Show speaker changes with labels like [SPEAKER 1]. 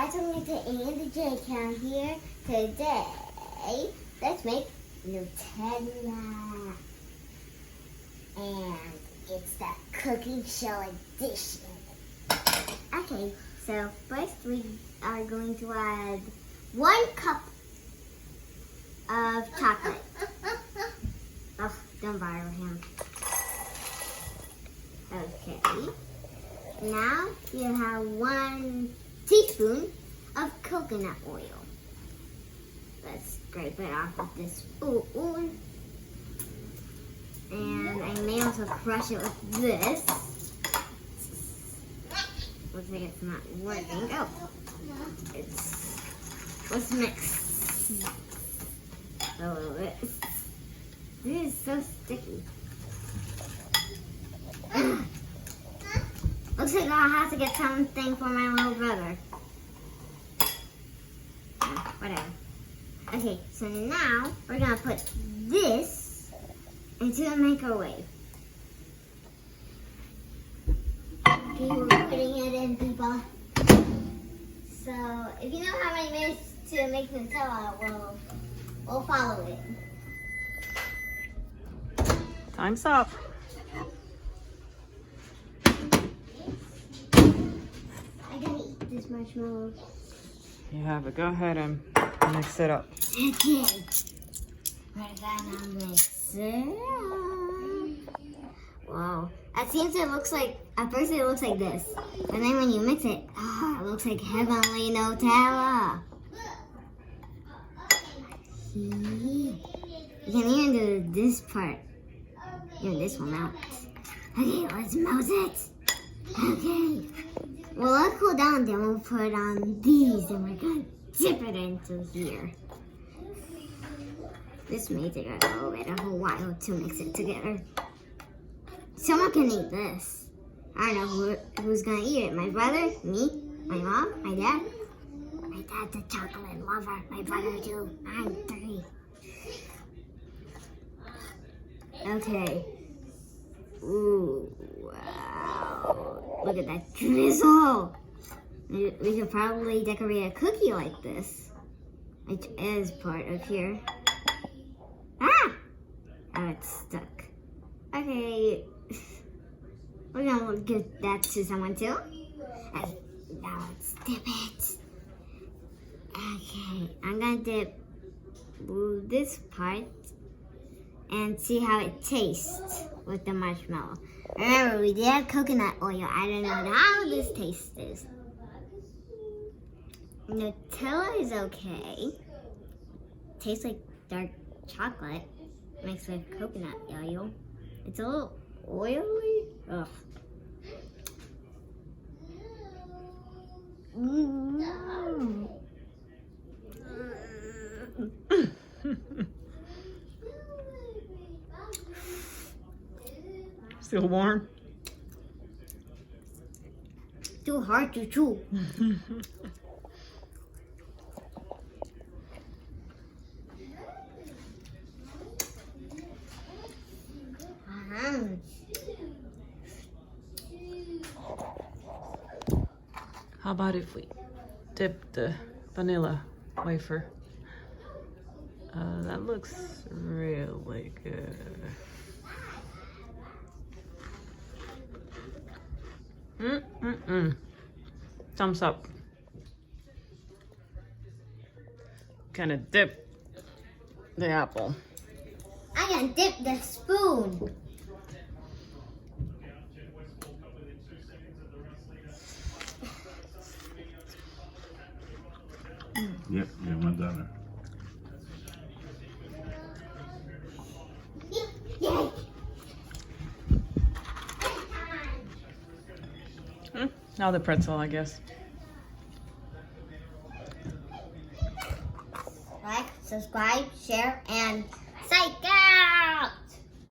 [SPEAKER 1] guys, I'm going to end the J count here. Today, let's make Nutella. And it's the cooking show edition. Okay, so first we are going to add 1 cup of chocolate. Oh, don't bother him. Okay. Now you have 1 teaspoon of coconut oil. Let's scrape it off of this spoon. And I may also crush it with this. Looks like it's not working. Oh, let's mix a little bit. This is so sticky. Looks like I'll have to get something for my little brother. Whatever. Okay, so now we're gonna put this into the microwave. Okay, we're putting it in, people. So, if you know how many minutes to make Nutella, we'll follow it.
[SPEAKER 2] Time's up.
[SPEAKER 1] I gotta eat this marshmallow.
[SPEAKER 2] You have it. Go ahead and mix it up.
[SPEAKER 1] Okay. We're gonna mix it up. Wow. It seems it looks like, at first it looks like this. And then when you mix it, it looks like heavenly Nutella. You can even do this part. Even this one out. Okay, let's melt it. Okay. Well, let's cool down, then we'll put on these, and we're gonna dip it into here. This may take a whole while to mix it together. Someone can eat this. I don't know who's gonna eat it. My brother, me, my mom, my dad. My dad's a chocolate lover. My brother too. I'm 3. Okay. Ooh, wow. Look at that drizzle. We could probably decorate a cookie like this, which is part of here. Ah! Oh, it's stuck. Okay. We're gonna give that to someone too. Okay, now let's dip it. Okay, I'm gonna dip this part and see how it tastes with the marshmallow. Remember, we did have coconut oil. I don't know how this tastes. Nutella is okay. Tastes like dark chocolate mixed with coconut oil. It's a little oily. Ugh.
[SPEAKER 2] Still warm?
[SPEAKER 1] Too hard to chew.
[SPEAKER 2] How about if we dip the vanilla wafer? That looks really good. Thumbs up. Kind of dip the apple.
[SPEAKER 1] I can dip the spoon.
[SPEAKER 3] Yep, yeah, one down
[SPEAKER 1] Yay!
[SPEAKER 2] Now the pretzel, I guess.
[SPEAKER 1] Like, subscribe, share, and subscribe.